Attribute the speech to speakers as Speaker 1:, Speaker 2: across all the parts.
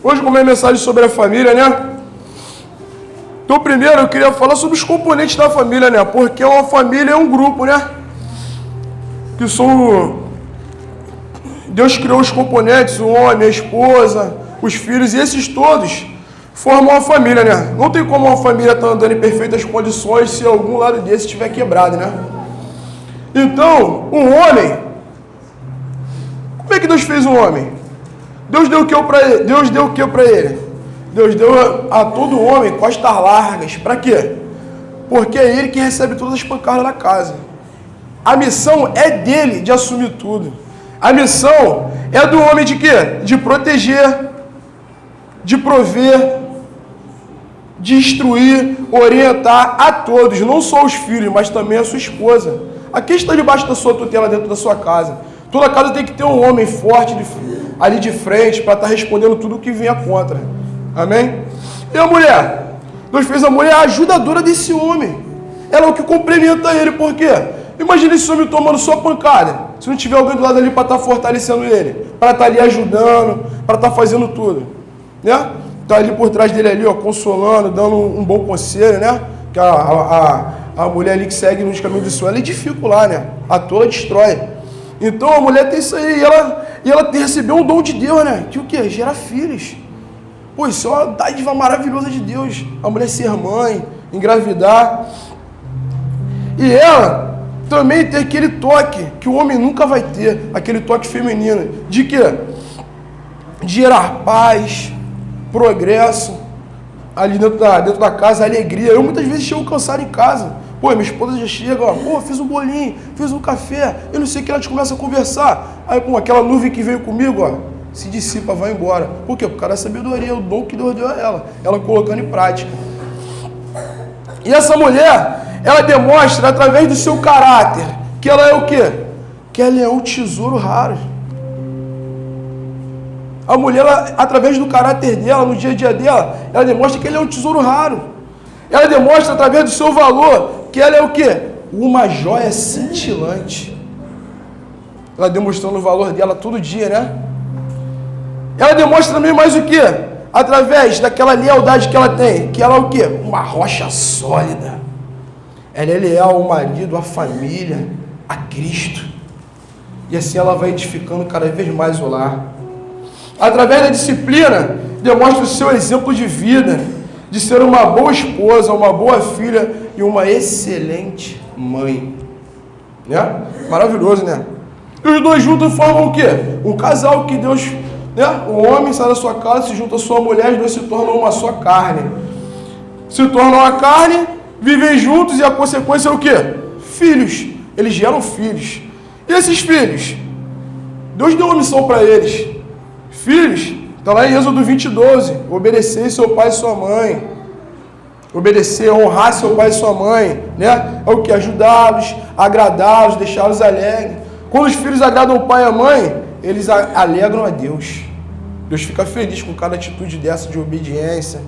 Speaker 1: Hoje, como é mensagem sobre a família, né? Então, primeiro, eu queria falar sobre os componentes da família, né? Porque uma família é um grupo, né? Que são... Deus criou os componentes, o homem, a esposa, os filhos, e esses todos formam uma família, né? Não tem como uma família estar andando em perfeitas condições se algum lado desse estiver quebrado, né? Então, o homem... Como é que Deus fez o homem? Deus deu o que para ele? Deus deu a todo homem costas largas. Para quê? Porque é ele que recebe todas as pancadas da casa. A missão é dele de assumir tudo. A missão é do homem de quê? De proteger, de prover, de instruir, orientar a todos, não só os filhos, mas também a sua esposa. A quem está debaixo da sua tutela dentro da sua casa? Toda casa tem que ter um homem forte ali de frente para estar respondendo tudo o que venha contra. Amém? E a mulher? Deus fez a mulher a ajudadora desse homem. Ela é o que complementa ele. Por quê? Imagina esse homem tomando só pancada. Se não tiver alguém do lado ali para estar fortalecendo ele, para estar ali ajudando, para estar fazendo tudo, né? Tá ali por trás dele ali, ó, consolando, dando um bom conselho, né? Que a mulher ali que segue nos caminhos do Senhor, ela edifica lá, né? A tola destrói. Então a mulher tem isso aí, e ela recebeu um dom de Deus, né? Que o quê? Gera filhos. Pô, isso é uma dádiva maravilhosa de Deus. A mulher ser mãe, engravidar. E ela também tem aquele toque que o homem nunca vai ter, aquele toque feminino. De quê? De gerar paz, progresso, ali dentro da casa, alegria. Eu muitas vezes chego cansado em casa. Pô, minha esposa já chega, ó, pô, fiz um bolinho, fiz um café, eu não sei o que, ela te começa a conversar. Aí, pô, aquela nuvem que veio comigo, ó, se dissipa, vai embora. Por quê? Por causa da sabedoria, o dom que Deus deu a ela colocando em prática. E essa mulher, ela demonstra através do seu caráter que ela é o quê? Que ela é um tesouro raro. A mulher, ela, através do caráter dela, no dia a dia dela, ela demonstra que ela é um tesouro raro. Ela demonstra através do seu valor que ela é o quê? Uma joia cintilante. Ela demonstrando o valor dela todo dia, né? Ela demonstra também mais o quê? Através daquela lealdade que ela tem, que ela é o quê? Uma rocha sólida. Ela é leal ao marido, à família, a Cristo. E assim ela vai edificando cada vez mais o lar. Através da disciplina, demonstra o seu exemplo de vida, de ser uma boa esposa, uma boa filha e uma excelente mãe. Né? Maravilhoso, né? E os dois juntos formam o quê? Um casal que Deus... Né? O homem sai da sua casa, se junta à sua mulher, os dois se tornam uma só carne. Se tornam uma carne, vivem juntos e a consequência é o quê? Filhos. Eles geram filhos. E esses filhos? Deus deu uma missão para eles. Filhos, está lá em Êxodo 20:12. Obedecer seu pai e sua mãe. Obedecer, honrar seu pai e sua mãe. Né? É o que? Ajudá-los, agradá-los, deixá-los alegres. Quando os filhos agradam o pai e a mãe, eles alegram a Deus. Deus fica feliz com cada atitude dessa de obediência.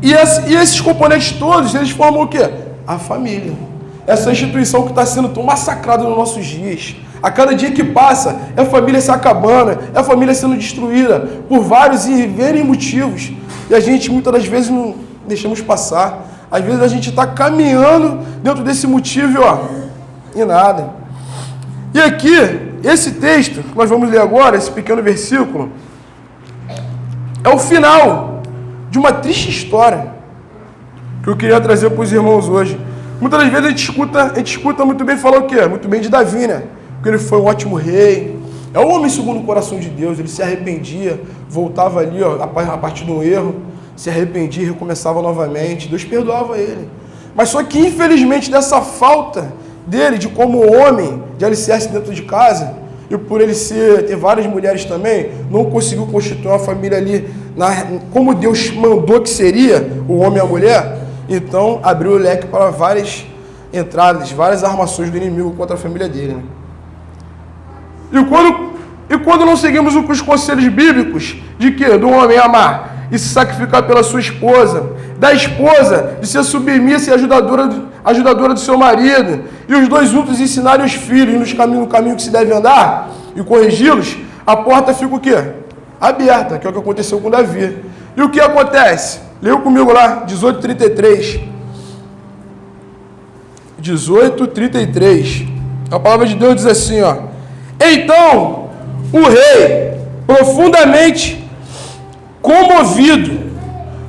Speaker 1: E esses componentes todos, eles formam o quê? A família. Essa instituição que está sendo tão massacrada nos nossos dias. A cada dia que passa, é a família se acabando, é a família sendo destruída por vários e inúmeros motivos. E a gente, muitas das vezes, não deixamos passar. Às vezes a gente está caminhando dentro desse motivo, ó, e nada. E aqui, esse texto que nós vamos ler agora, esse pequeno versículo, é o final de uma triste história que eu queria trazer para os irmãos hoje. Muitas das vezes a gente escuta muito bem falar o quê? Muito bem de Davi, né? Porque ele foi um ótimo rei. É o homem segundo o coração de Deus. Ele se arrependia, voltava ali, ó, a partir de um erro, se arrependia e recomeçava novamente. Deus perdoava ele. Mas só que, infelizmente, dessa falta dele, de como homem, de alicerce dentro de casa, e por ele ter várias mulheres também, não conseguiu constituir uma família ali, como Deus mandou que seria, o homem e a mulher. Então, abriu o leque para várias entradas, várias armações do inimigo contra a família dele. Né? E quando não seguimos os conselhos bíblicos de quê? Do homem amar e se sacrificar pela sua esposa, da esposa de ser submissa e ajudadora do seu marido, e os dois juntos ensinarem os filhos no caminho que se deve andar e corrigi-los, a porta fica o quê? aberta, que é o que aconteceu com Davi. E o que acontece? Leu comigo lá, 18:33. 18:33. A palavra de Deus diz assim, ó. Então, o rei, profundamente comovido,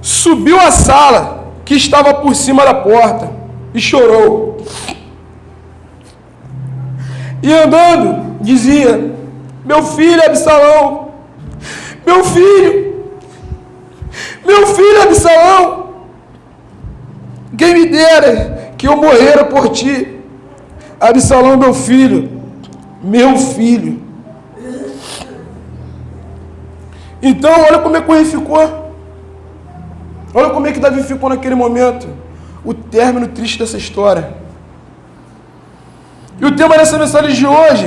Speaker 1: subiu à sala que estava por cima da porta e chorou. E andando, dizia: meu filho Absalão, meu filho Absalão, quem me dera que eu morrera por ti. Absalão, meu filho. Então, olha como é que o rei ficou. Olha como é que Davi ficou naquele momento. O término triste dessa história. E o tema dessa mensagem de hoje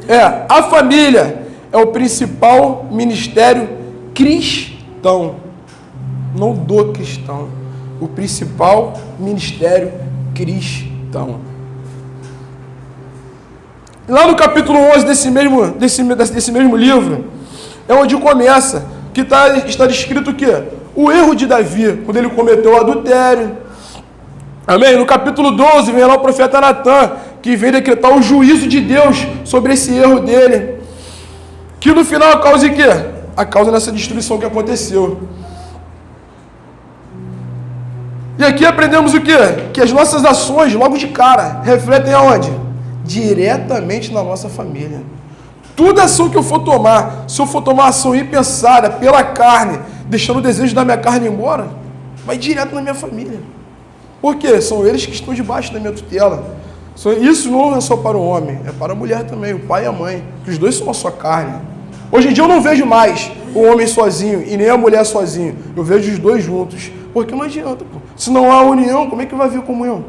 Speaker 1: é: a família é o principal ministério cristão. Não do cristão. O principal ministério cristão. Lá no capítulo 11 desse mesmo livro, é onde começa, que está descrito o quê? O erro de Davi, quando ele cometeu o adultério. Amém? No capítulo 12, vem lá o profeta Natan, que vem decretar o juízo de Deus sobre esse erro dele. Que no final a causa de quê? A causa dessa destruição que aconteceu. E aqui aprendemos o quê? Que as nossas ações, logo de cara, refletem aonde? Diretamente na nossa família. Toda ação que eu for tomar, se eu for tomar ação impensada pela carne, deixando o desejo da minha carne embora, vai direto na minha família. Por quê? São eles que estão debaixo da minha tutela. Isso não é só para o homem, é para a mulher também, o pai e a mãe, que os dois são a sua carne. Hoje em dia eu não vejo mais o homem sozinho e nem a mulher sozinho. Eu vejo os dois juntos. Porque não adianta, pô. Se não há união, como é que vai haver comunhão?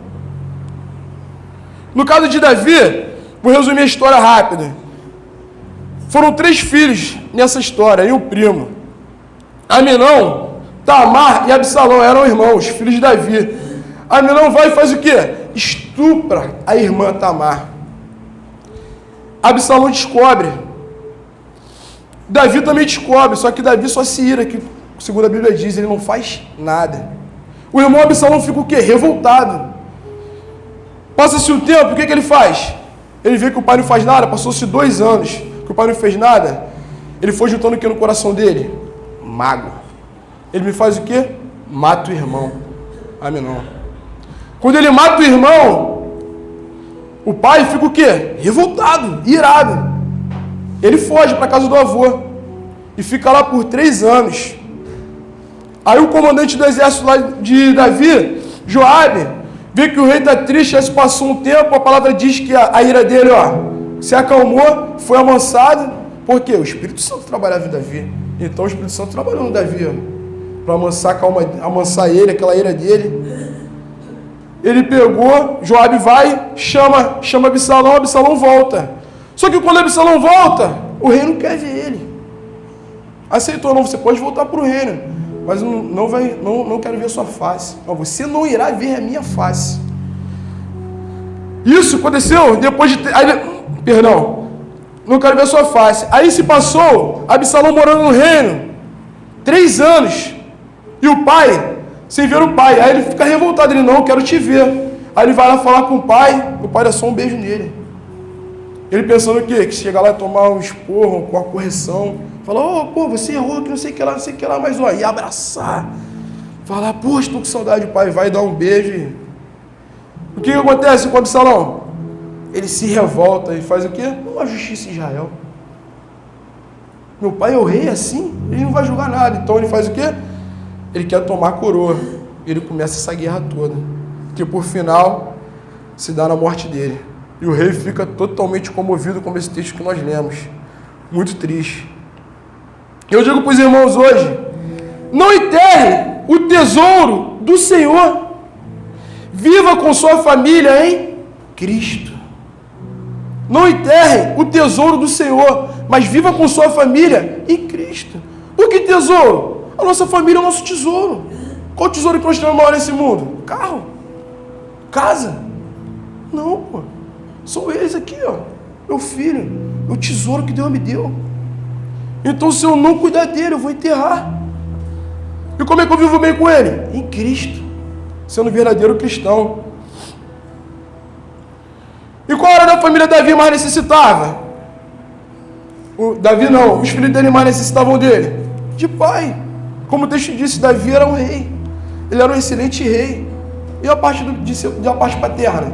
Speaker 1: No caso de Davi, vou resumir a história rápida. Foram 3 filhos nessa história, e um primo. Aminão, Tamar e Absalão eram irmãos, filhos de Davi. Aminão vai e faz o quê? Estupra a irmã Tamar. Absalão descobre. Davi também descobre, só que Davi só se ira, que segundo a Bíblia diz, ele não faz nada. O irmão Absalão fica o quê? Revoltado. Passa-se o tempo, o que ele faz? Ele vê que o pai não faz nada, passou-se 2 anos, que o pai não fez nada. Ele foi juntando o que no coração dele? Mágoa. Ele me faz o quê? Mata o irmão. Aminon. Quando ele mata o irmão, o pai fica o quê? Revoltado, irado. Ele foge para a casa do avô e fica lá por 3 anos. Aí o comandante do exército lá de Davi, Joabe, vê que o rei está triste, já se passou um tempo, a palavra diz que a ira dele, se acalmou, foi amansado. Por quê? O Espírito Santo trabalhava em Davi. Então o Espírito Santo trabalhou no Davi, para amansar ele, aquela ira dele. Ele pegou, Joabe vai, chama Absalão, Absalão volta. Só que quando Absalão volta, o rei não quer ver ele. Aceitou, não, você pode voltar para o reino, mas não quero ver a sua face. Não, você não irá ver a minha face. Isso aconteceu depois de... não quero ver a sua face. Aí se passou, Absalão morando no reino, 3 anos. E o pai, sem ver o pai, aí ele fica revoltado, ele, não, quero te ver. Aí ele vai lá falar com o pai dá só um beijo nele. Ele pensando o quê? Que chega lá e tomar um esporro, com a correção. Fala, você errou, que não sei o que lá, mas e abraçar. Falar, estou com saudade do pai, vai dar um beijo. E... o que acontece com o Absalão? Ele se revolta e faz o quê? Uma justiça em Israel. Meu pai é o rei assim, ele não vai julgar nada. Então ele faz o quê? Ele quer tomar a coroa. Ele começa essa guerra toda, que por final se dá na morte dele. E o rei fica totalmente comovido com esse texto que nós lemos. Muito triste. Eu digo para os irmãos hoje, não enterre o tesouro do Senhor. Viva com sua família em Cristo. Não enterre o tesouro do Senhor, mas viva com sua família em Cristo. Por que tesouro? A nossa família é o nosso tesouro. Qual tesouro que nós temos maior nesse mundo? Carro? Casa? Não, pô. São eles aqui, meu filho, o tesouro que Deus me deu. Então, se eu não cuidar dele, eu vou enterrar. E como é que eu vivo bem com ele? Em Cristo, sendo verdadeiro cristão. E qual era da família Davi mais necessitava? Davi não, os filhos dele mais necessitavam dele? De pai. Como o texto disse, Davi era um rei. Ele era um excelente rei. E a parte paterna?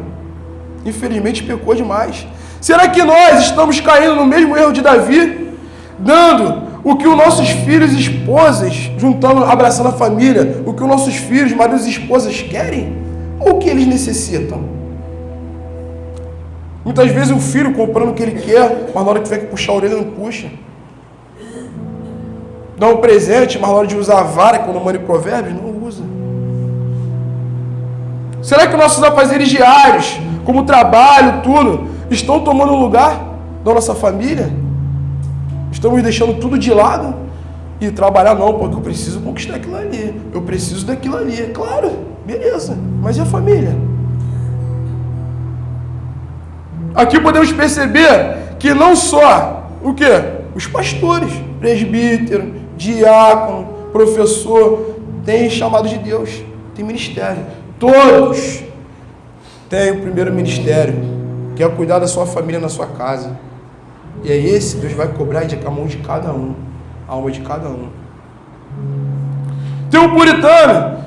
Speaker 1: Infelizmente pecou demais. Será que nós estamos caindo no mesmo erro de Davi? Dando o que os nossos filhos e esposas, juntando, abraçando a família, o que os nossos filhos, maridos e esposas querem? Ou o que eles necessitam? Muitas vezes o filho comprando o que ele quer, mas na hora que tiver que puxar a orelha, não puxa. Dá um presente, mas na hora de usar a vara, quando manda em Provérbios, não usa. Será que nossos afazeres diários, como trabalho, tudo, estão tomando lugar da nossa família? Estamos deixando tudo de lado? E trabalhar não, porque eu preciso conquistar aquilo ali. Eu preciso daquilo ali. Claro, beleza. Mas e a família? Aqui podemos perceber que não só o quê? Os pastores, presbítero, diácono, professor, têm chamado de Deus, tem ministério. Todos têm o primeiro ministério, que é cuidar da sua família na sua casa. E é esse Deus vai cobrar a mão de cada um, a alma de cada um. Tem um puritano,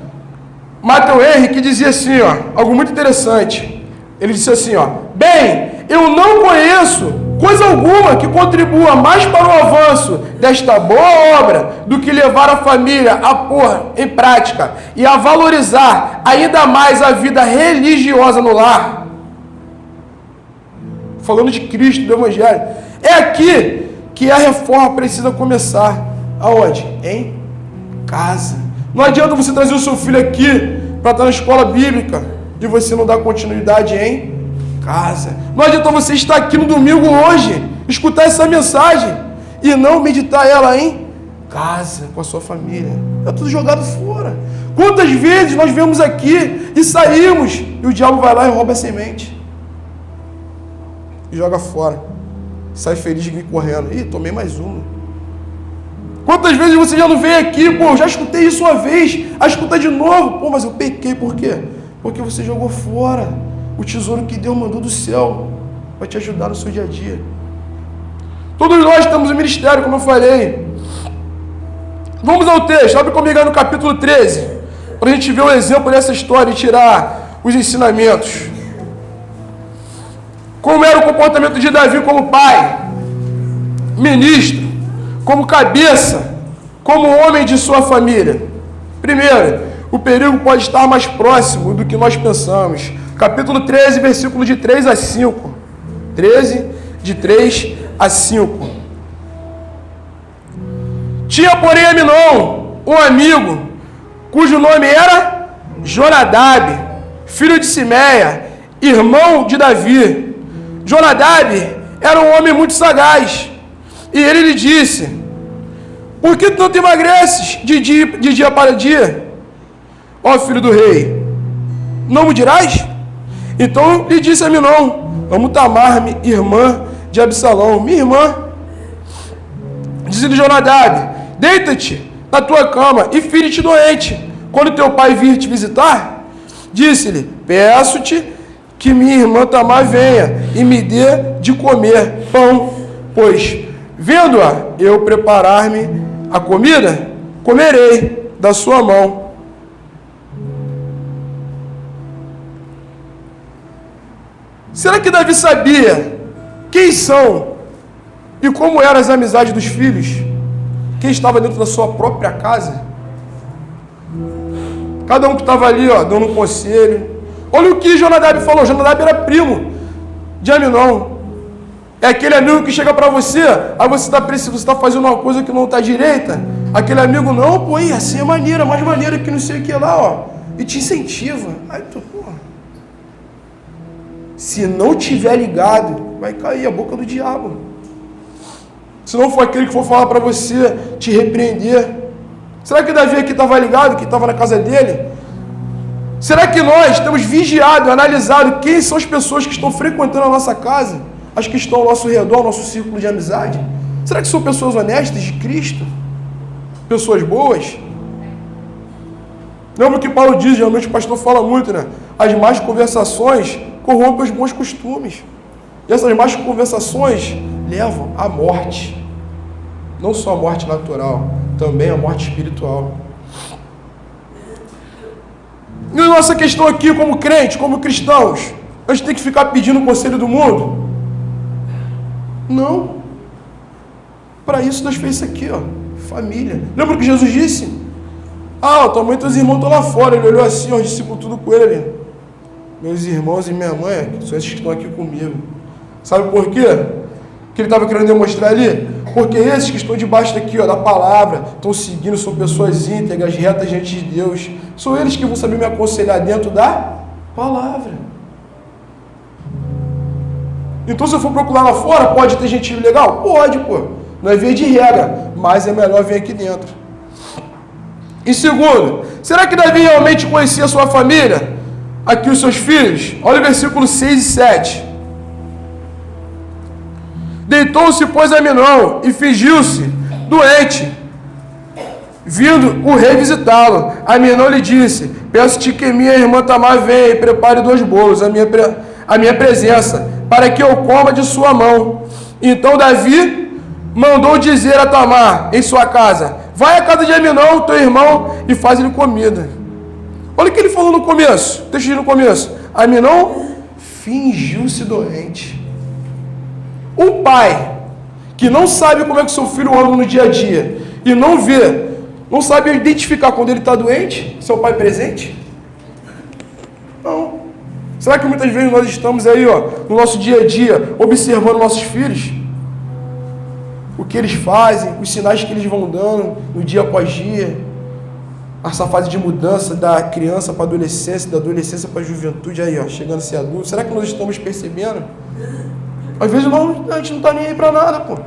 Speaker 1: Matthew Henry, que dizia assim, ó, algo muito interessante. Ele disse assim, ó: bem, eu não conheço coisa alguma que contribua mais para o avanço desta boa obra do que levar a família a pôr em prática e a valorizar ainda mais a vida religiosa no lar. Falando de Cristo, do Evangelho. É aqui que a reforma precisa começar. Aonde? Em casa. Não adianta você trazer o seu filho aqui para estar na escola bíblica e você não dar continuidade em casa. Não adianta você estar aqui no domingo hoje, escutar essa mensagem e não meditar ela em casa, com a sua família. Está tudo jogado fora. Quantas vezes nós viemos aqui e saímos e o diabo vai lá e rouba a semente e joga fora. Sai feliz de vir correndo. Ih, tomei mais uma. Quantas vezes você já não veio aqui? Pô, já escutei isso uma vez, a escutar de novo. Pô, mas eu pequei, por quê? Porque você jogou fora o tesouro que Deus mandou do céu para te ajudar no seu dia a dia. Todos nós temos um ministério, como eu falei. Vamos ao texto, abre comigo aí no capítulo 13, para a gente ver o exemplo dessa história e tirar os ensinamentos. Como era o comportamento de Davi como pai, ministro, como cabeça, como homem de sua família. Primeiro, o perigo pode estar mais próximo do que nós pensamos. Capítulo 13, versículo de 3 a 5. 13, de 3 a 5. Tinha, porém, Aminon, um amigo, cujo nome era Jonadab, filho de Simeia, irmão de Davi. Jonadab era um homem muito sagaz, e ele lhe disse: por que tu não te emagreces de dia para dia, ó filho do rei? Não me dirás? Então lhe disse Aminon: vamos Tamar, irmã de Absalão, minha irmã. Disse-lhe Jonadab: deita-te na tua cama e filhe-te doente. Quando teu pai vir te visitar, disse-lhe: peço-te que minha irmã Tamar venha e me dê de comer pão, pois, vendo-a eu preparar-me a comida, comerei da sua mão. Será que Davi sabia quem são e como eram as amizades dos filhos? Quem estava dentro da sua própria casa? Cada um que estava ali, ó, dando um conselho. Olha o que Jonadab falou. Jonadab era primo de Aminon. É aquele amigo que chega para você, aí você está fazendo uma coisa que não está direita. Aquele amigo, não, pô, assim é maneira, mais maneira que não sei o que lá, ó. E te incentiva. Aí tu, porra. Se não tiver ligado, vai cair a boca do diabo. Se não for aquele que for falar para você, te repreender. Será que Davi aqui estava ligado, que estava na casa dele? Será que nós temos vigiado, analisado quem são as pessoas que estão frequentando a nossa casa, as que estão ao nosso redor, ao nosso círculo de amizade? Será que são pessoas honestas de Cristo? Pessoas boas? Lembra o que Paulo diz, geralmente o pastor fala muito, né? As más conversações corrompem os bons costumes. E essas más conversações levam à morte. Não só a morte natural, também a morte espiritual. E a nossa questão aqui, como crente, como cristãos, a gente tem que ficar pedindo o conselho do mundo? Não. Para isso Deus fez isso aqui, ó, família. Lembra o que Jesus disse? Tua mãe e teus irmãos estão lá fora. Ele olhou assim, ó, os discípulos tudo com ele. Meus irmãos e minha mãe, são esses que estão aqui comigo. Sabe por quê? Que ele estava querendo demonstrar ali? Porque esses que estão debaixo daqui, ó, da palavra, estão seguindo, são pessoas íntegras, retas diante de Deus. São eles que vão saber me aconselhar dentro da palavra. Então, se eu for procurar lá fora, pode ter gente legal? Pode, pô. Não é via de regra, mas é melhor vir aqui dentro. E segundo, será que Davi realmente conhecia a sua família? Aqui os seus filhos? Olha o versículo 6 e 7. Deitou-se, pois, Aminon e fingiu-se doente. Vindo o rei visitá-lo, Aminon lhe disse: peço-te que minha irmã Tamar venha e prepare 2 bolos à minha presença, para que eu coma de sua mão. Então Davi mandou dizer a Tamar em sua casa: vai à casa de Aminon, teu irmão, e faz-lhe comida. Olha o que ele falou no começo. Deixa eu ir no começo. Aminon fingiu-se doente. Um pai que não sabe como é que seu filho anda no dia a dia e não vê, não sabe identificar quando ele está doente, seu pai presente? Não. Será que muitas vezes nós estamos aí, ó, no nosso dia a dia, observando nossos filhos? O que eles fazem, os sinais que eles vão dando no dia após dia, essa fase de mudança da criança para a adolescência, da adolescência para a juventude, aí, ó, chegando a ser adulto. Será que nós estamos percebendo? Às vezes não, a gente não está nem aí para nada, pô.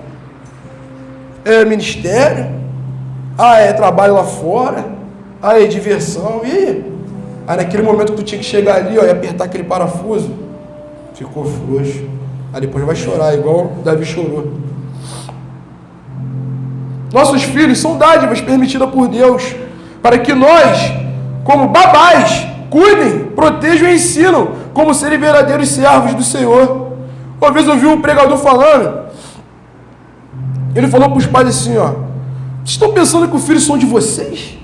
Speaker 1: É ministério, é trabalho lá fora, é diversão, e aí? Aí naquele momento que tu tinha que chegar ali, ó, e apertar aquele parafuso, ficou frouxo. Aí depois vai chorar, igual Davi chorou. Nossos filhos são dádivas permitidas por Deus, para que nós, como babás, cuidem, protejam e ensinam, como serem verdadeiros servos do Senhor. Uma vez eu vi um pregador falando, ele falou para os pais assim, ó: vocês estão pensando que os filhos são de vocês?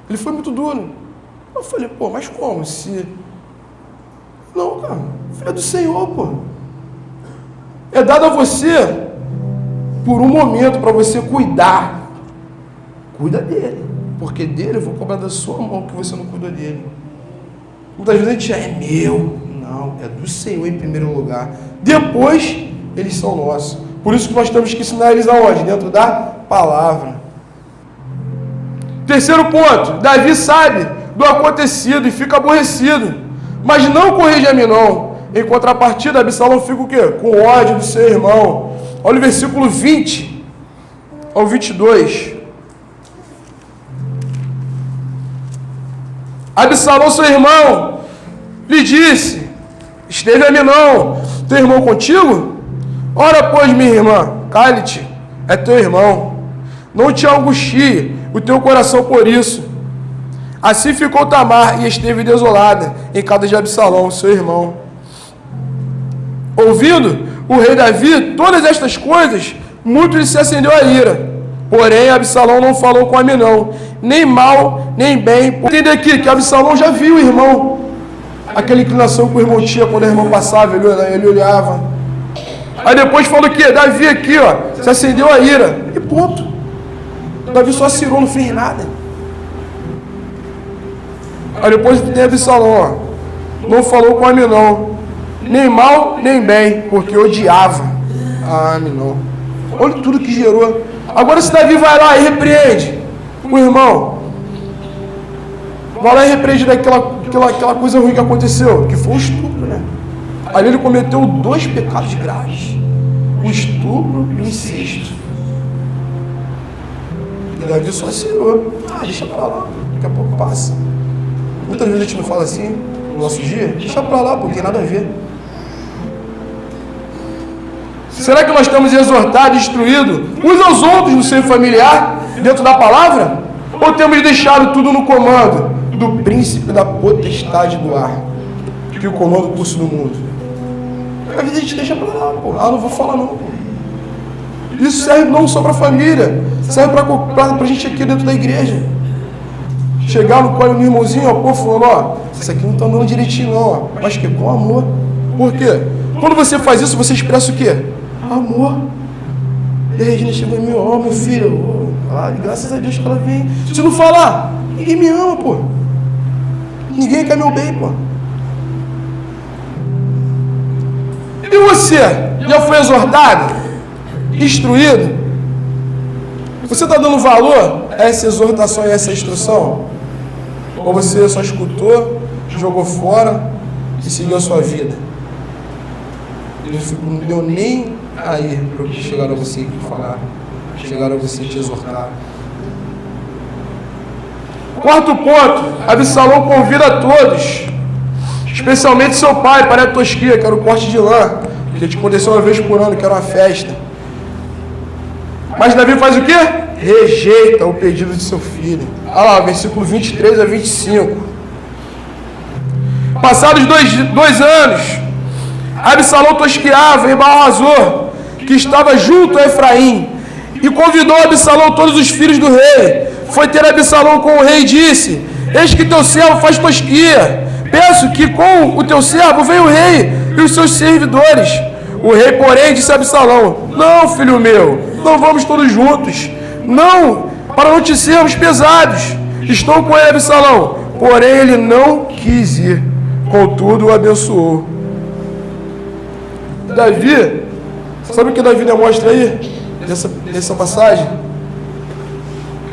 Speaker 1: Ele foi muito duro. Eu falei: pô, mas como? Se... Não, cara, filho é do Senhor, pô. É dado a você por um momento para você cuidar. Cuida dele, porque dele eu vou cobrar da sua mão que você não cuida dele. Muitas vezes a gente é meu. Não, é do Senhor em primeiro lugar. Depois, eles são nossos. Por isso que nós temos que ensinar eles aonde? Dentro da palavra. Terceiro ponto, Davi sabe do acontecido e fica aborrecido, mas não corrige Aminon. Em contrapartida, Absalão fica o quê? Com ódio do seu irmão. Olha o versículo 20 ao 22. Absalão, seu irmão, lhe disse: esteve Aminon, teu irmão contigo? Ora, pois, minha irmã, cale-te, é teu irmão. Não te angustie o teu coração por isso. Assim ficou Tamar e esteve desolada em casa de Absalão, seu irmão. Ouvindo o rei Davi todas estas coisas, muito lhe se acendeu a ira. Porém, Absalão não falou com Aminon, nem mal, nem bem. Entender aqui que Absalão já viu o irmão. Aquela inclinação que o irmão tinha quando o irmão passava, ele olhava. Aí depois falou que Davi aqui, ó, se acendeu a ira. E ponto. Davi só acirou, não fez nada. Aí depois tem Absalão, ó, não falou com Aminon, nem mal, nem bem, porque odiava a Aminon. Olha tudo que gerou. Agora se Davi vai lá e repreende o irmão, vai lá e repreende daquela coisa ruim que aconteceu, que foi o estupro, né? Ali ele cometeu 2 pecados graves: o estupro e o incesto. E Davi só acirou. Deixa pra lá, daqui a pouco passa. Muitas vezes a gente não fala assim no nosso dia: deixa pra lá, pô, não tem nada a ver. Será que nós temos exortado e instruído uns aos outros no seio familiar, dentro da palavra? Ou temos deixado tudo no comando do príncipe da potestade do ar, que o comanda o curso do mundo? Às vezes a gente deixa pra lá, pô. Ah, não vou falar não, pô. Isso serve não só para a família, serve para a gente aqui dentro da igreja. Chegar no colo do irmãozinho, ó, pô, falando, ó, isso aqui não está andando direitinho não, ó. Mas que com amor. Por quê? Quando você faz isso, você expressa o quê? Amor. E a Regina chegou em mim, ó, meu filho, ó, graças a Deus que ela vem. Se não falar, ninguém me ama, pô. Ninguém quer meu bem, pô. E você? Já foi exortado? Instruído? Você está dando valor a essa exortação e a essa instrução? Ou você só escutou, jogou fora e seguiu a sua vida? Não deu nem aí para o que chegaram a você falar, chegaram a você te exortar. Quarto ponto, Absalão convida a todos, especialmente seu pai, para a tosquia, que era o corte de lã, que te aconteceu uma vez por ano, que era uma festa. Mas Davi faz o quê? Rejeita o pedido de seu filho. Olha lá, versículo 23 a 25. Passados dois anos, Absalão tosqueava em Baal-Hazor, que estava junto a Efraim, e convidou Absalão todos os filhos do rei. Foi ter Absalão com o rei e disse: eis que teu servo faz tosquia. Penso que com o teu servo vem o rei e os seus servidores. O rei, porém, disse a Absalão: não, filho meu, não vamos todos juntos. Não, para não te sermos pesados. Estou com ele, Absalão. Porém, ele não quis ir. Contudo, o abençoou. Davi, sabe o que Davi demonstra aí? Nessa passagem?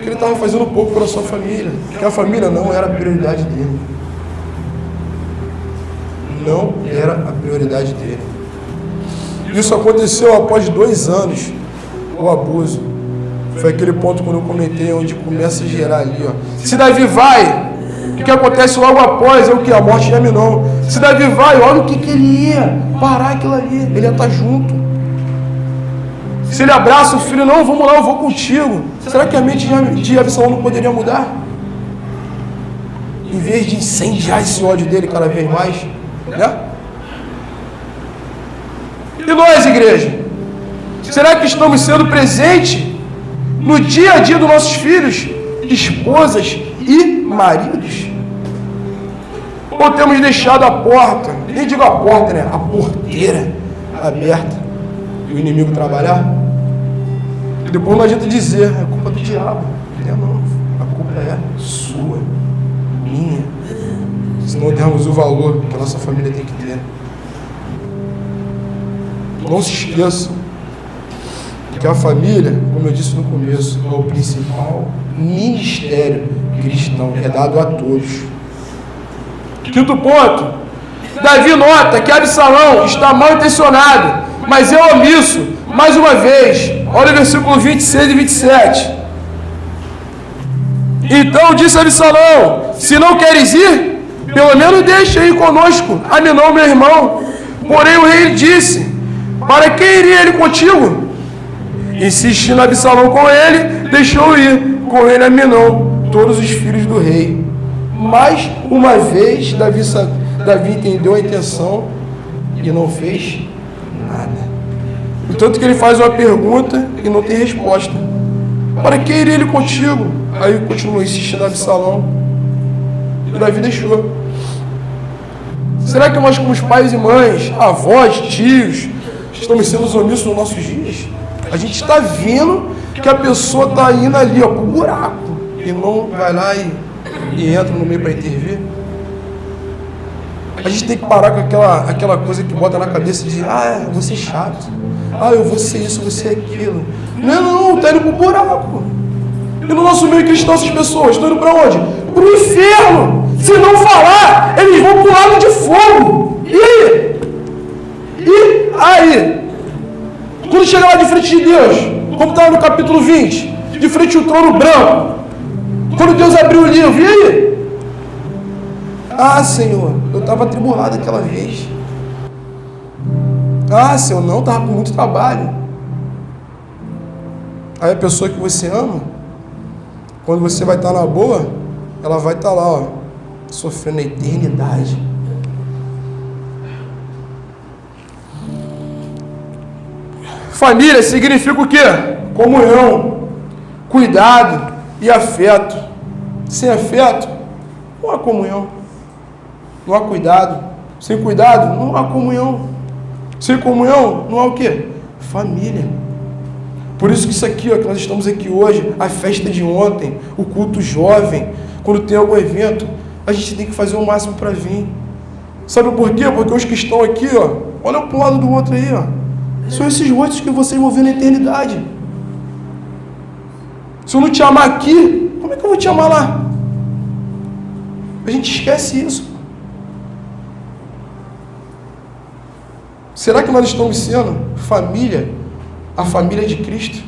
Speaker 1: Que ele estava fazendo pouco pela sua família. Que a família não era a prioridade dele. Não era a prioridade dele. Isso aconteceu após 2 anos. O abuso. Foi aquele ponto quando eu comentei, onde começa a gerar ali, ó. Se Davi vai, o que acontece logo após é o que? A morte de Aminon. Se Davi vai, olha o que ele ia parar aquilo ali. Ele ia estar junto. Se ele abraça o filho, não, vamos lá, eu vou contigo. Será que a mente de Absalão não poderia mudar? Em vez de incendiar esse ódio dele cada vez mais, né? E nós, igreja? Será que estamos sendo presentes no dia a dia dos nossos filhos, esposas e maridos? Ou temos deixado a porta, nem digo a porta, né? A porteira aberta e o inimigo trabalhar? E depois não adianta dizer, é culpa do diabo. Não, a culpa é sua, minha. Se não dermos o valor que a nossa família tem que ter. Não se esqueçam que a família, como eu disse no começo, é o principal ministério cristão, é dado a todos. Quinto ponto, Davi nota que Absalão está mal intencionado, mas é omisso. Mais uma vez, olha o versículo 26 e 27. Então disse Absalão: se não queres ir, pelo menos deixa ir conosco Aminon, meu irmão. Porém o rei disse: para que iria ele contigo? Insistindo Absalão com ele, deixou ir com ele Aminon, todos os filhos do rei. Mais uma vez, Davi entendeu a intenção e não fez nada. Tanto que ele faz uma pergunta e não tem resposta. Para que iria ele contigo? Aí continua insistindo Absalão. E Davi deixou. Será que nós, como pais e mães, avós, tios, estamos sendo omissos nos nossos dias? A gente está vendo que a pessoa está indo ali, ó, pro buraco, e não vai lá e entra no meio para intervir. A gente tem que parar com aquela coisa que bota na cabeça de: eu vou ser chato, eu vou ser isso, eu vou ser aquilo. Não, está indo pro buraco. E no nosso meio cristão, essas pessoas estão indo para onde? Pro inferno. Se não falar, eles vão pro lago de fogo. E aí? Quando chegar lá de frente de Deus, como está no capítulo 20, de frente ao trono branco, quando Deus abriu o livro, e aí? Senhor, eu estava atribulado aquela vez. Ah, Senhor, não, estava com muito trabalho. Aí a pessoa que você ama, quando você vai estar na boa, ela vai estar lá, ó, sofrendo a eternidade. Família significa o quê? Comunhão, cuidado e afeto. Sem afeto, não há comunhão. Não há cuidado. Sem cuidado, não há comunhão. Sem comunhão, não há o quê? Família. Por isso que isso aqui, ó, que nós estamos aqui hoje, a festa de ontem, o culto jovem, quando tem algum evento, a gente tem que fazer o máximo para vir. Sabe por quê? Porque os que estão aqui, ó, olha para um lado do outro aí, ó. São esses rostos que vocês vão ver na eternidade. Se eu não te amar aqui, como é que eu vou te amar lá? A gente esquece isso. Será que nós estamos sendo família, a família de Cristo?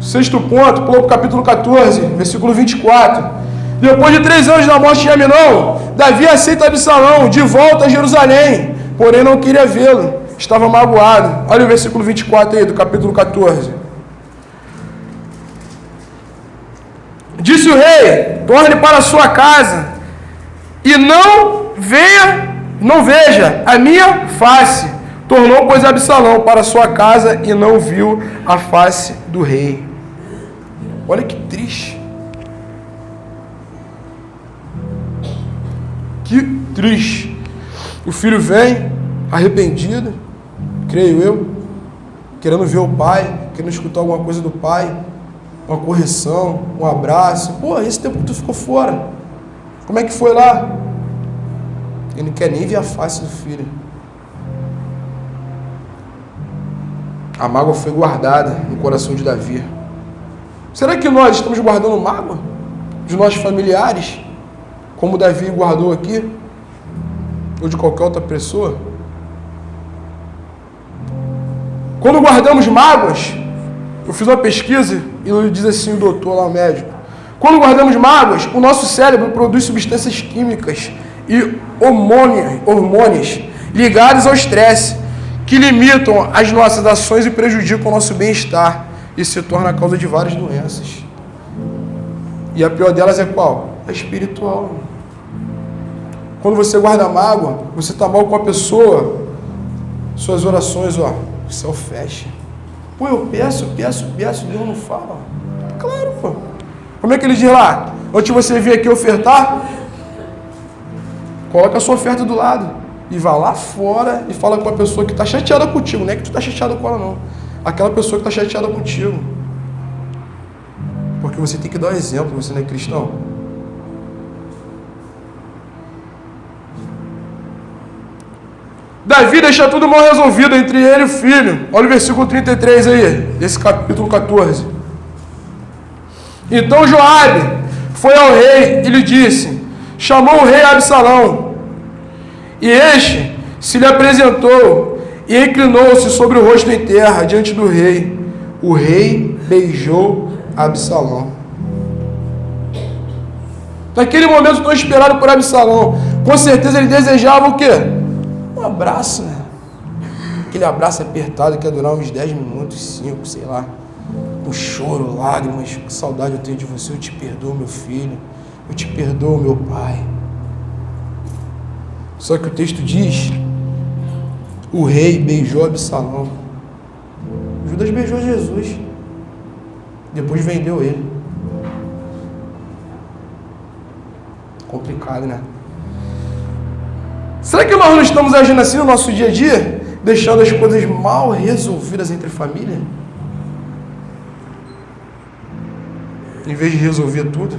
Speaker 1: Sexto ponto, pulou para o capítulo 14, versículo 24. Depois de 3 anos da morte de Aminon, Davi aceita Absalão de volta a Jerusalém, porém não queria vê-lo, estava magoado. Olha o versículo 24 aí, do capítulo 14. Disse o rei: torne para a sua casa e não veja a minha face. Tornou, pois, Absalão para a sua casa e não viu a face do rei. Olha que triste. Que triste. O filho vem arrependido, creio eu, querendo ver o pai, querendo escutar alguma coisa do pai, uma correção, um abraço. Pô, esse tempo que tu ficou fora, como é que foi lá? Ele não quer nem ver a face do filho. A mágoa foi guardada no coração de Davi. Será que nós estamos guardando mágoa de nossos familiares, como Davi guardou aqui? Ou de qualquer outra pessoa? Quando guardamos mágoas, eu fiz uma pesquisa e diz assim o doutor lá, o médico: quando guardamos mágoas, o nosso cérebro produz substâncias químicas e hormônios ligados ao estresse, que limitam as nossas ações e prejudicam o nosso bem-estar e se torna a causa de várias doenças. E a pior delas é qual? A espiritual. Quando você guarda mágoa, você está mal com a pessoa, suas orações, ó, o céu fecha. Pô, eu peço, Deus não fala. Claro, pô. Como é que ele diz lá? Antes de você vir aqui ofertar, coloca a sua oferta do lado e vai lá fora e fala com a pessoa que está chateada contigo. Não é que tu está chateado com ela, não. Aquela pessoa que está chateada contigo. Porque você tem que dar um exemplo, você não é cristão. Davi deixa tudo mal resolvido entre ele e o filho. Olha o versículo 33 aí, desse capítulo 14. Então Joabe foi ao rei e lhe disse: chamou o rei Absalão. E este se lhe apresentou e inclinou-se sobre o rosto em terra diante do rei. O rei beijou Absalão. Naquele momento tão esperado por Absalão, com certeza ele desejava o quê? Um abraço, né? Aquele abraço apertado que ia durar uns 10 minutos, 5, sei lá. Um choro, lágrimas, que saudade eu tenho de você, eu te perdoo, meu filho, eu te perdoo, meu pai. Só que o texto diz: o rei beijou Absalão. Judas beijou Jesus, depois vendeu ele. Complicado, né? Será que nós não estamos agindo assim no nosso dia a dia? Deixando as coisas mal resolvidas entre família? Em vez de resolver tudo?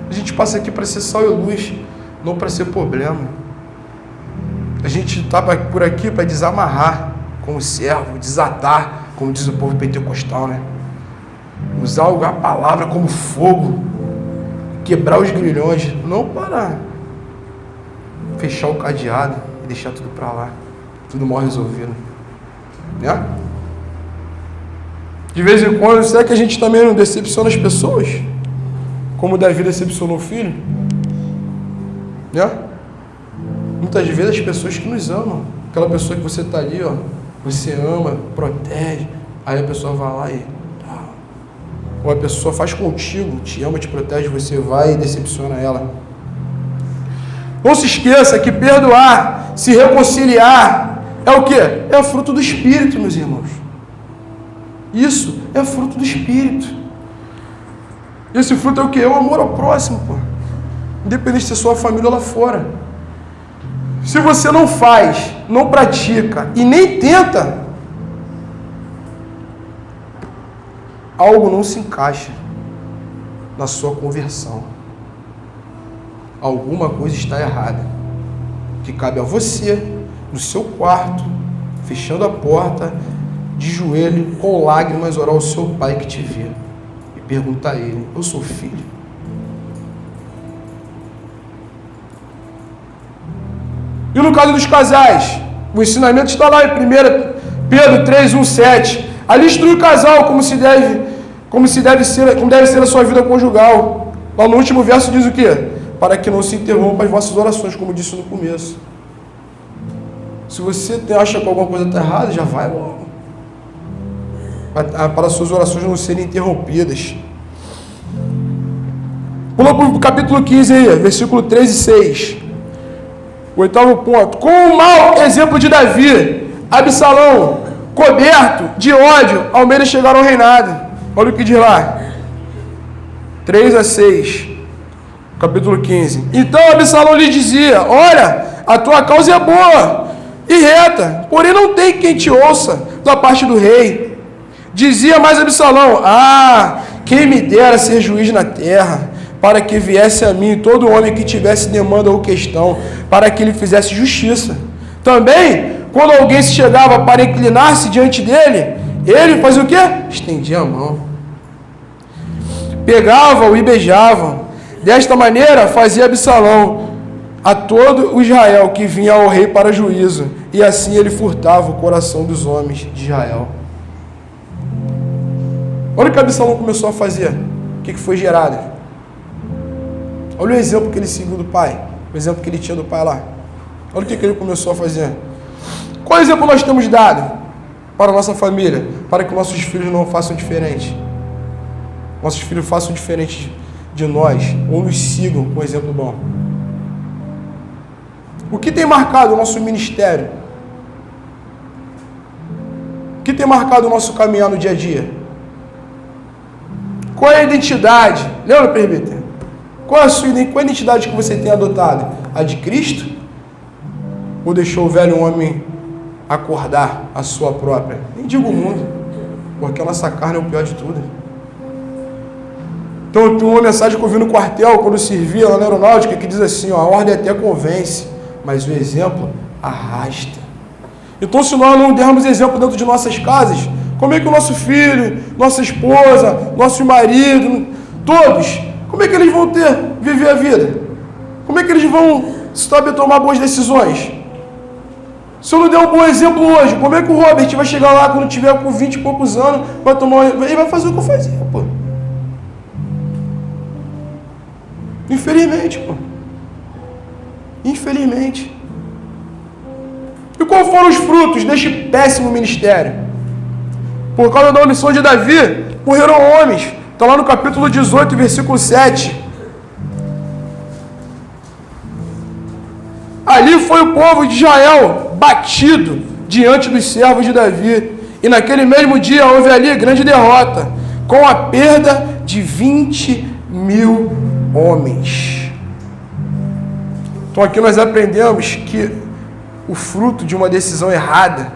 Speaker 1: A gente passa aqui para ser sal e luz, não para ser problema. A gente está por aqui para desamarrar como servo, desatar, como diz o povo pentecostal, né? Usar a palavra como fogo, quebrar os grilhões, não para fechar o cadeado e deixar tudo para lá, tudo mal resolvido, né? De vez em quando, será que a gente também não decepciona as pessoas, como Davi decepcionou o filho? né? Muitas vezes as pessoas que nos amam, aquela pessoa que você está ali, ó, você ama, protege, aí a pessoa vai lá e ou a pessoa faz contigo, te ama, te protege, você vai e decepciona ela. Não se esqueça que perdoar, se reconciliar, é o quê? É fruto do Espírito, meus irmãos. Isso é fruto do Espírito. Esse fruto é o quê? É o amor ao próximo, pô. Independente se é sua família lá fora. Se você não faz, não pratica e nem tenta, algo não se encaixa na sua conversão. Alguma coisa está errada. Que cabe a você, no seu quarto, fechando a porta, de joelho, com lágrimas, orar ao seu pai que te vê e perguntar a ele: eu sou filho? E no caso dos casais, o ensinamento está lá em 1 Pedro 3:1-7. Ali instrui o casal como deve ser a sua vida conjugal. Lá no último verso diz o quê? Para que não se interrompam as vossas orações, como disse no começo. Se você acha que alguma coisa está errada, já vai logo. Para as suas orações não serem interrompidas. Pula para o capítulo 15 aí, versículo 3 e 6. O oitavo ponto. Com o mau exemplo de Davi, Absalão, coberto de ódio, ao menos chegaram ao reinado. Olha o que diz lá. 3 a 6. Capítulo 15. Então Absalão lhe dizia: olha, a tua causa é boa e reta, porém não tem quem te ouça da parte do rei. Dizia mais Absalão: quem me dera ser juiz na terra, para que viesse a mim todo homem que tivesse demanda ou questão, para que lhe fizesse justiça. Também, quando alguém se chegava para inclinar-se diante dele, ele fazia o quê? Estendia a mão. Pegava-o e beijava. Desta maneira fazia Absalão a todo o Israel que vinha ao rei para juízo, e assim ele furtava o coração dos homens de Israel. Olha o que Absalão começou a fazer. O que foi gerado? Olha o exemplo que ele seguiu do pai. O exemplo que ele tinha do pai lá. Olha o que ele começou a fazer. Qual exemplo nós temos dado para a nossa família? Para que nossos filhos não façam diferente. Nossos filhos façam diferente de nós, ou nos sigam com um exemplo bom. O que tem marcado o nosso ministério? O que tem marcado o nosso caminhar no dia a dia? Qual é a identidade? Lembra, presbítero? Qual é a identidade que você tem adotado? A de Cristo? Ou deixou o velho homem acordar a sua própria? Nem digo o mundo, porque a nossa carne é o pior de tudo. Então, tem uma mensagem que eu vi no quartel, quando eu servia lá na aeronáutica, que diz assim, ó, a ordem até convence, mas o exemplo arrasta. Então, se nós não dermos exemplo dentro de nossas casas, como é que o nosso filho, nossa esposa, nosso marido, todos, como é que eles vão viver a vida? Como é que eles vão saber tomar boas decisões? Se eu não der um bom exemplo hoje, como é que o Robert vai chegar lá quando tiver com 20 e poucos anos, ele vai fazer o que eu fazia, pô? Infelizmente, pô. Infelizmente. E quais foram os frutos deste péssimo ministério? Por causa da omissão de Davi, morreram homens. Está lá no capítulo 18, versículo 7. Ali foi o povo de Israel batido diante dos servos de Davi. E naquele mesmo dia houve ali grande derrota, com a perda de 20.000 homens. Então aqui nós aprendemos que o fruto de uma decisão errada,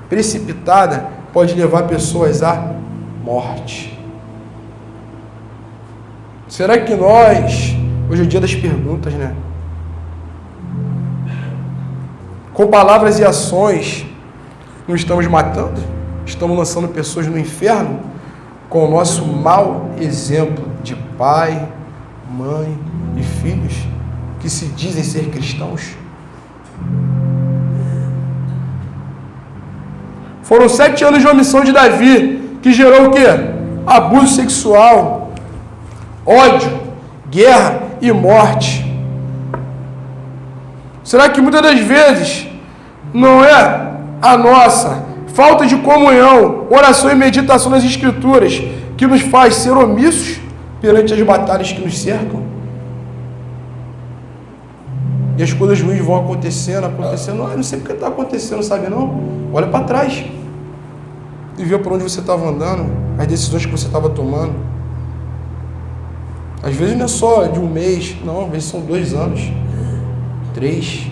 Speaker 1: precipitada, pode levar pessoas à morte. Será que nós, hoje é o dia das perguntas, né? Com palavras e ações, não estamos matando? Estamos lançando pessoas no inferno? Com o nosso mau exemplo de pai, mãe e filhos que se dizem ser cristãos? Foram 7 anos de omissão de Davi, que gerou o quê? Abuso sexual, ódio, guerra e morte. Será que muitas das vezes não é a nossa falta de comunhão, oração e meditação nas Escrituras que nos faz ser omissos perante as batalhas que nos cercam? E as coisas ruins vão acontecendo. Não sei porque está acontecendo, sabe não? Olha para trás e vê por onde você estava andando, as decisões que você estava tomando. Às vezes não é só de um mês, não, às vezes são 2 anos, 3.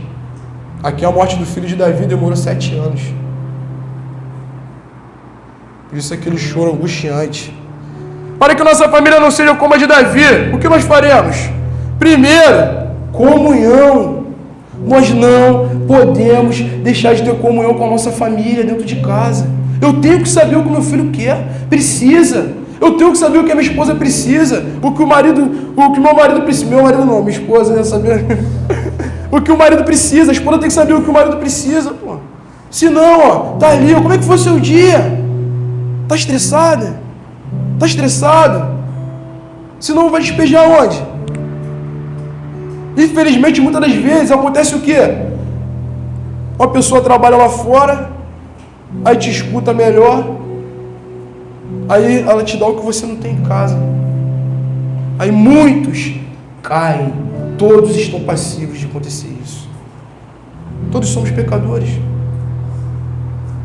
Speaker 1: Aqui a morte do filho de Davi demorou 7 anos. Por isso aquele choro angustiante. Para que nossa família não seja como a de Davi, o que nós faremos? Primeiro, comunhão. Nós não podemos deixar de ter comunhão com a nossa família dentro de casa. Eu tenho que saber o que meu filho quer, precisa. Eu tenho que saber o que a minha esposa precisa, o que meu marido precisa. Meu marido não, minha esposa ia saber. O que o marido precisa, a esposa tem que saber o que o marido precisa, pô. Se não, ó, tá ali, ó, como é que foi o seu dia? Tá estressada? Tá estressado? Senão vai despejar onde? Infelizmente, muitas das vezes acontece o quê? Uma pessoa trabalha lá fora, aí te escuta melhor, aí ela te dá o que você não tem em casa. Aí muitos caem, todos estão passíveis de acontecer isso. Todos somos pecadores.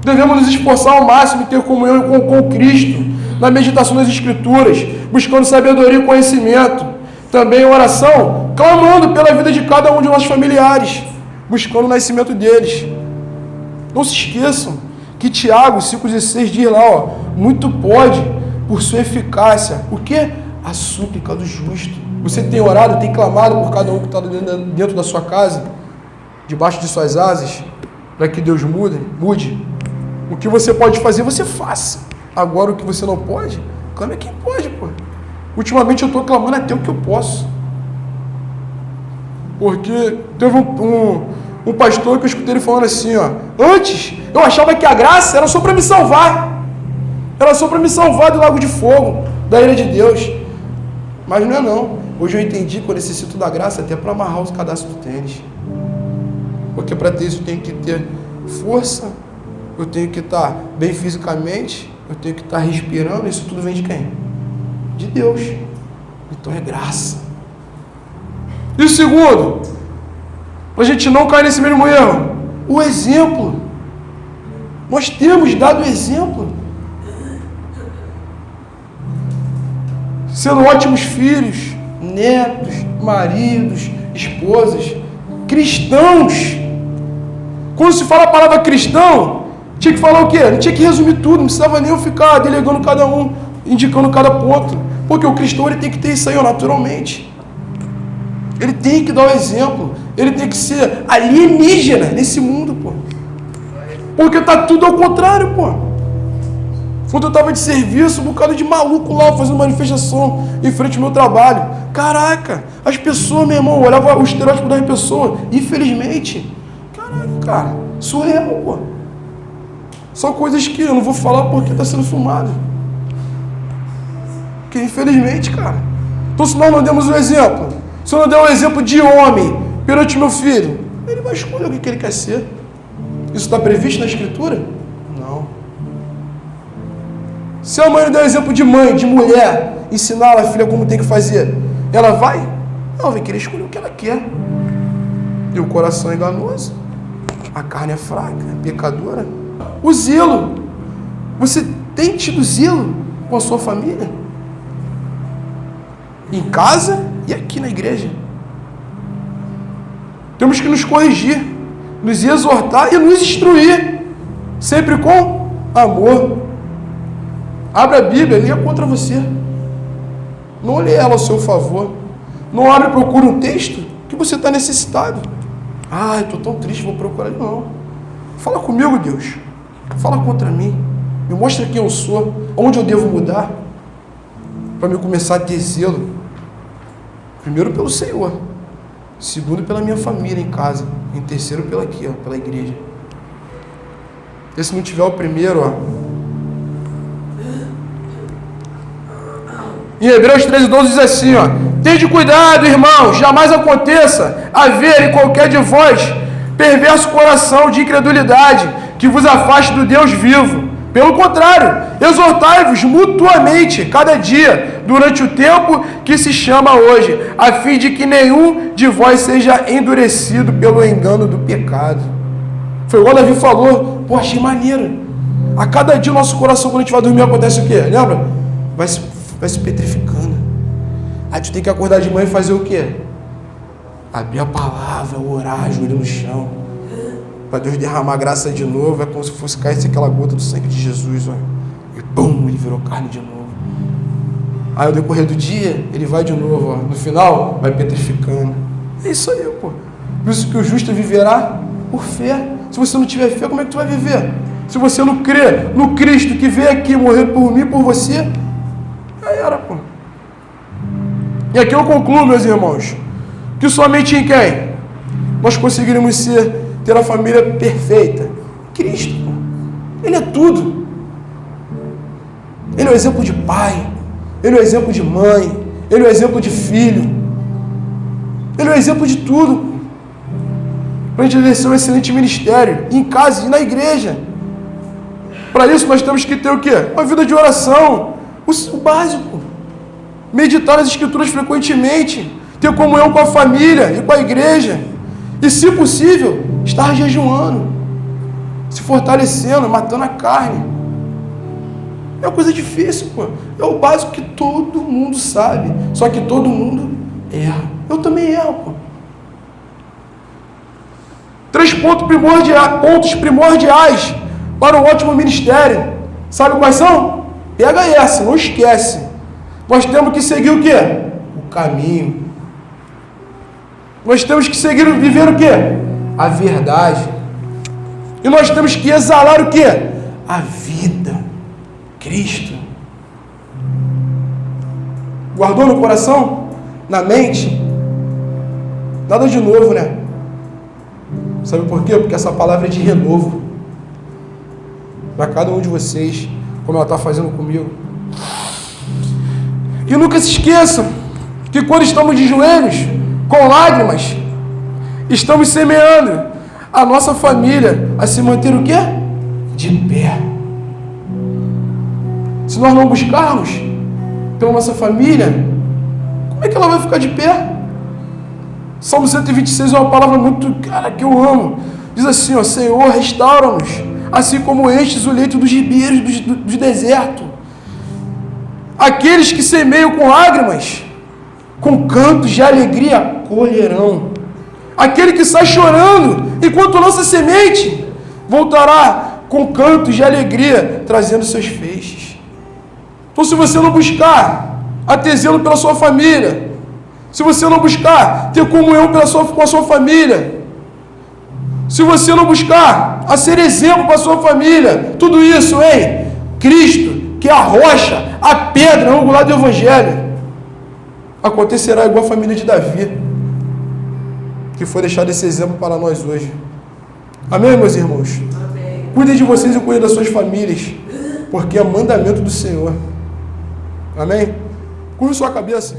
Speaker 1: Devemos nos esforçar ao máximo em ter comunhão com Cristo, na meditação das Escrituras, buscando sabedoria e conhecimento. Também oração, clamando pela vida de cada um de nossos familiares, buscando o nascimento deles. Não se esqueçam que Tiago 5,16 diz lá, ó, muito pode por sua eficácia. O que? A súplica do justo. Você tem orado, tem clamado por cada um que está dentro da sua casa, debaixo de suas asas, para que Deus mude. O que você pode fazer, você faça. Agora o que você não pode, clame a quem pode, pô. Ultimamente eu estou clamando até o que eu posso. Porque teve um pastor que eu escutei ele falando assim, ó. Antes, eu achava que a graça era só para me salvar. Era só para me salvar do lago de fogo, da ira de Deus. Mas não é não. Hoje eu entendi que eu necessito da graça até para amarrar os cadastros do tênis. Porque para ter isso eu tenho que ter força, eu tenho que estar bem fisicamente, eu tenho que estar respirando. Isso tudo vem de quem? De Deus. Então é graça. E o segundo, para a gente não cair nesse mesmo erro, o exemplo. Nós temos dado exemplo. Sendo ótimos filhos, netos, maridos, esposas, cristãos. Quando se fala a palavra cristão, tinha que falar o quê? Não tinha que resumir tudo, não precisava nem eu ficar delegando cada um, indicando cada ponto. Porque o cristão ele tem que ter isso aí, ó, naturalmente. Ele tem que dar o exemplo. Ele tem que ser alienígena nesse mundo, pô. Porque tá tudo ao contrário, pô. Quando eu tava de serviço, um bocado de maluco lá, fazendo manifestação em frente ao meu trabalho. Caraca, as pessoas, meu irmão, olhavam o estereótipo das pessoas. Infelizmente, caraca, cara, surreal, pô. São coisas que eu não vou falar porque tá sendo filmado. Porque infelizmente, cara. Então se nós não demos um exemplo, se eu não der um exemplo de homem perante meu filho, ele vai escolher o que ele quer ser. Isso está previsto na Escritura? Não. Se a mãe não der um exemplo de mãe, de mulher, ensinar a filha como tem que fazer, ela vai? Não, vai querer escolher o que ela quer. E o coração é enganoso, a carne é fraca, é pecadora. O zelo. Você tem tido zelo com a sua família? Em casa e aqui na igreja. Temos que nos corrigir, nos exortar e nos instruir, sempre com amor. Abre a Bíblia, leia contra você. Não leia ela ao seu favor. Não abre e procura um texto que você está necessitado. Ah, eu estou tão triste, vou procurar. Não. Fala comigo, Deus. Fala contra mim. Me mostra quem eu sou, onde eu devo mudar, para me começar a ter zelo. Primeiro pelo Senhor, segundo pela minha família em casa, em terceiro pela igreja. E se não tiver o primeiro, ó. Em Hebreus 13:12 diz assim, ó: tende cuidado, irmãos, jamais aconteça haver em qualquer de vós perverso coração de incredulidade que vos afaste do Deus vivo. Pelo contrário, exortai-vos mutuamente cada dia, durante o tempo que se chama hoje, a fim de que nenhum de vós seja endurecido pelo engano do pecado. Foi igual Davi falou, pô, achei maneiro. A cada dia o nosso coração, quando a gente vai dormir, acontece o quê? Lembra? Vai se petrificando. Aí tu tem que acordar de manhã e fazer o quê? Abrir a palavra, orar, ajoelho no chão, para Deus derramar graça de novo. É como se fosse cair aquela gota do sangue de Jesus, ó. E bum, ele virou carne de novo. Aí ao decorrer do dia, ele vai de novo, ó. No final, vai petrificando. É isso aí, pô. Por isso que o justo viverá por fé. Se você não tiver fé, como é que tu vai viver? Se você não crê no Cristo que veio aqui morrer por mim, por você, aí era, pô. E aqui eu concluo, meus irmãos, que somente em quem nós conseguiremos ter a família perfeita? Cristo, pô. Ele é tudo. Ele é o exemplo de pai, ele é o exemplo de mãe, ele é o exemplo de filho, ele é o exemplo de tudo. Para a gente exercer um excelente ministério, em casa e na igreja. Para isso nós temos que ter o quê? Uma vida de oração, o básico. Meditar nas escrituras frequentemente, ter comunhão com a família e com a igreja. E, se possível, estar jejuando, se fortalecendo, matando a carne. É uma coisa difícil, pô. É o básico que todo mundo sabe. Só que todo mundo erra. Eu também erro, pô. 3 pontos primordiais para um ótimo ministério. Sabe quais são? Pega essa, não esquece. Nós temos que seguir o quê? O caminho. Nós temos que seguir, viver o quê? A verdade. E nós temos que exalar o quê? A vida. Cristo. Guardou no coração? Na mente? Nada de novo, né? Sabe por quê? Porque essa palavra é de renovo. Para cada um de vocês, como ela está fazendo comigo. E nunca se esqueçam que quando estamos de joelhos, com lágrimas, estamos semeando a nossa família a se manter o quê? De pé. Se nós não buscarmos pela nossa família, como é que ela vai ficar de pé? Salmo 126 é uma palavra muito, cara, que eu amo. Diz assim, ó, Senhor, restaura-nos, assim como estes o leito dos ribeiros do deserto. Aqueles que semeiam com lágrimas, com cantos de alegria, colherão. Aquele que sai chorando, enquanto lança semente, voltará com cantos de alegria, trazendo seus feixes. Então, se você não buscar ter zelo pela sua família, se você não buscar ter comunhão com a sua família, se você não buscar a ser exemplo para a sua família, tudo isso, hein? Cristo, que é a rocha, a pedra angular do Evangelho, acontecerá igual a família de Davi, que foi deixado esse exemplo para nós hoje. Amém, meus irmãos? Amém. Cuidem de vocês e cuidem das suas famílias, porque é mandamento do Senhor. Amém? Curva sua cabeça.